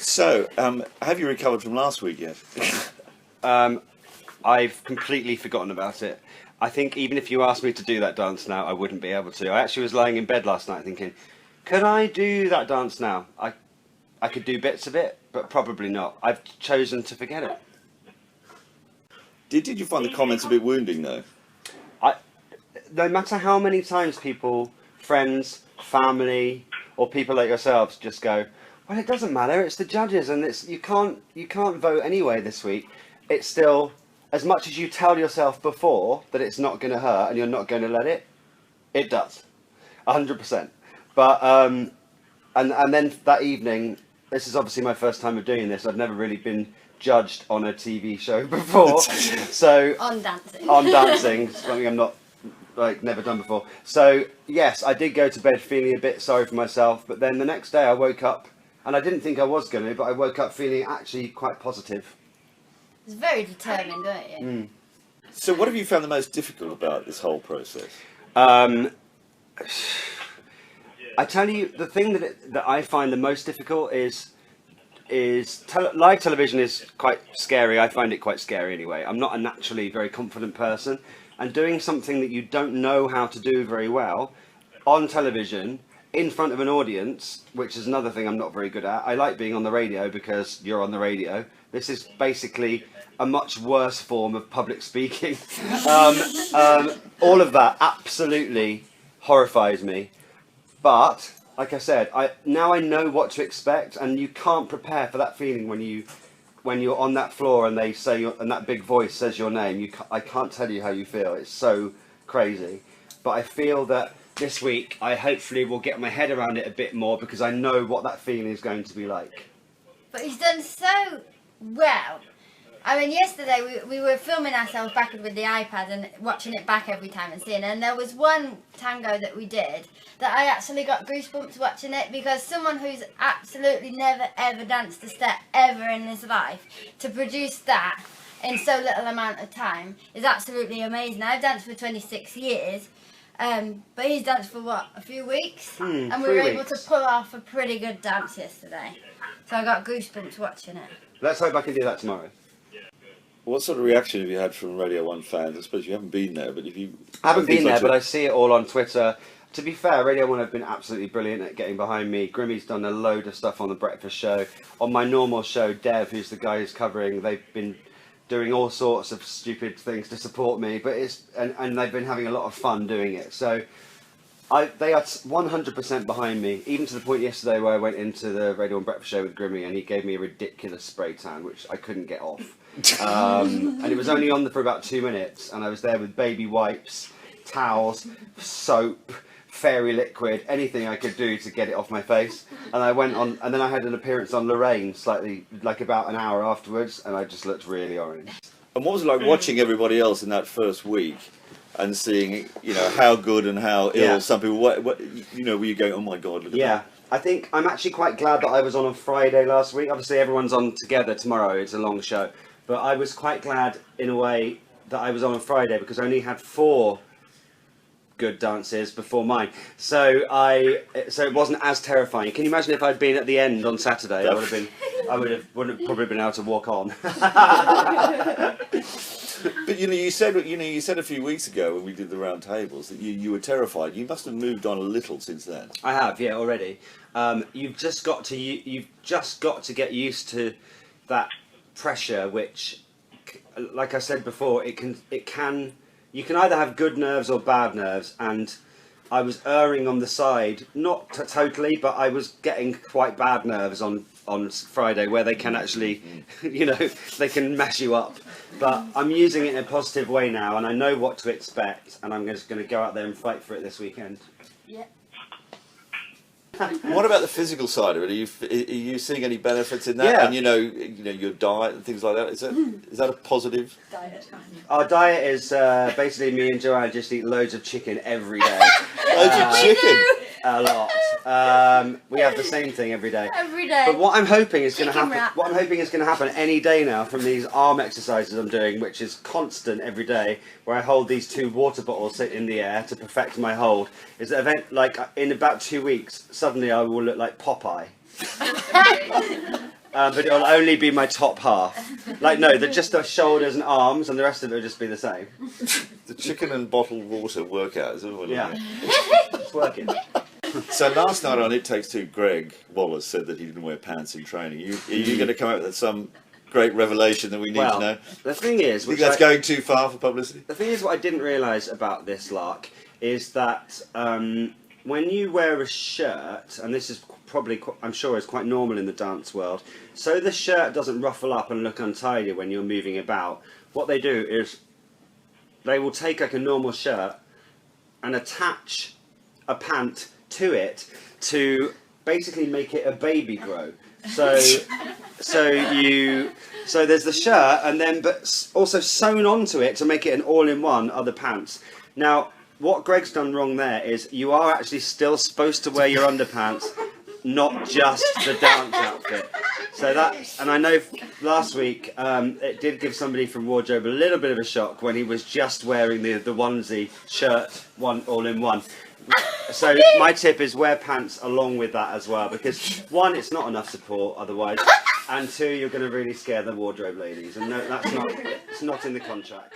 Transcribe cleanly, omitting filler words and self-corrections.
So, have you recovered from last week yet? I've completely forgotten about it. I think even if you asked me to do that dance now, I wouldn't be able to. I actually was lying in bed last night thinking, could I do that dance now? I could do bits of it, but probably not. I've chosen to forget it. Did you find the comments a bit wounding, though? No matter how many times people, friends, family, or people like yourselves just go, well, it doesn't matter, it's the judges, and you can't vote anyway this week. It's still, as much as you tell yourself before that it's not going to hurt and you're not going to let it does, 100%. But and then that evening, this is obviously my first time of doing this. I've never really been judged on a TV show before, so on dancing, something I'm not never done before. So yes, I did go to bed feeling a bit sorry for myself, but then the next day I woke up, and I didn't think I was going to, but I woke up feeling actually quite positive. It's very determined, don't you? Mm. So what have you found the most difficult about this whole process? I tell you, the thing that I find the most difficult is live television is quite scary. I find it quite scary anyway. I'm not a naturally very confident person, and doing something that you don't know how to do very well on television in front of an audience, which is another thing I'm not very good at. I like being on the radio because you're on the radio. This is basically a much worse form of public speaking. All of that absolutely horrifies me. But like I said, now I know what to expect, and you can't prepare for that feeling when you're on that floor and they say and that big voice says your name. I can't tell you how you feel. It's so crazy. But I feel that this week I hopefully will get my head around it a bit more, because I know what that feeling is going to be like. But he's done so well. I mean, yesterday we were filming ourselves backward with the iPad and watching it back every time and seeing it. And there was one tango that we did that I actually got goosebumps watching it, because someone who's absolutely never ever danced a step ever in his life, to produce that in so little amount of time is absolutely amazing. I've danced for 26 years, but he's danced for a few weeks, and we were able to pull off a pretty good dance yesterday. So I got goosebumps watching it. Let's hope I can do that tomorrow. What sort of reaction have you had from Radio 1 fans? I suppose you haven't been there, but if you... I haven't been there, but I see it all on Twitter. To be fair, Radio 1 have been absolutely brilliant at getting behind me. Grimmy's done a load of stuff on The Breakfast Show. On my normal show, Dev, who's the guy who's covering, they've been doing all sorts of stupid things to support me, but and they've been having a lot of fun doing it. So they are 100% behind me, even to the point yesterday where I went into the Radio 1 Breakfast Show with Grimmy, and he gave me a ridiculous spray tan, which I couldn't get off. And it was only on for about 2 minutes, and I was there with baby wipes, towels, soap, fairy liquid, anything I could do to get it off my face. And I went on, and then I had an appearance on Lorraine slightly, like about an hour afterwards, and I just looked really orange. And what was it like watching everybody else in that first week and seeing, how good and how ill some people? What were you going, oh my God, look at that? I think I'm actually quite glad that I was on Friday last week. Obviously, everyone's on together tomorrow. It's a long show. But I was quite glad, in a way, that I was on Friday, because I only had 4 good dances before mine. So it wasn't as terrifying. Can you imagine if I'd been at the end on Saturday? I wouldn't have probably been able to walk on. But you said a few weeks ago when we did the round tables that you were terrified. You must have moved on a little since then. I have, yeah, already. You've just got to get used to that pressure, which, like I said before, you can either have good nerves or bad nerves, and I was erring on the side, not totally, but I was getting quite bad nerves on Friday, where they can actually, they can mess you up. But I'm using it in a positive way now, and I know what to expect, and I'm just going to go out there and fight for it this weekend. Yeah. What about the physical side of it? Are you seeing any benefits in that? Yeah. And your diet and things like that. Is that a positive? Diet. Our diet is basically me and Joanne just eat loads of chicken every day. Loads of chicken. A lot. We have the same thing every day. Every day. But what I'm hoping is going to Chicken happen. wrap. What I'm hoping is going to happen any day now from these arm exercises I'm doing, which is constant every day, where I hold these 2 water bottles in the air to perfect my hold. Is that event in about 2 weeks? Suddenly I will look like Popeye. but it'll only be my top half. Like, no, they're just the shoulders and arms, and the rest of it will just be the same. The chicken and bottled water workout, is it? Yeah. It's working. So last night on It Takes Two, Greg Wallace said that he didn't wear pants in training. Are you going to come up with some great revelation that we need to know? The thing is... Think that's going too far for publicity? The thing is, what I didn't realise about this lark is that when you wear a shirt, and this is probably, I'm sure is quite normal in the dance world, so the shirt doesn't ruffle up and look untidy when you're moving about, what they do is they will take like a normal shirt and attach a pant to it to basically make it a baby grow. So there's the shirt, and then but also sewn onto it to make it an all-in-one are the pants. Now, what Greg's done wrong there is you are actually still supposed to wear your underpants, not just the dance outfit. So that, and I know last week it did give somebody from wardrobe a little bit of a shock when he was just wearing the onesie shirt, one all-in-one. So my tip is wear pants along with that as well, because one, it's not enough support otherwise, and two, you're going to really scare the wardrobe ladies, and no, it's not in the contract.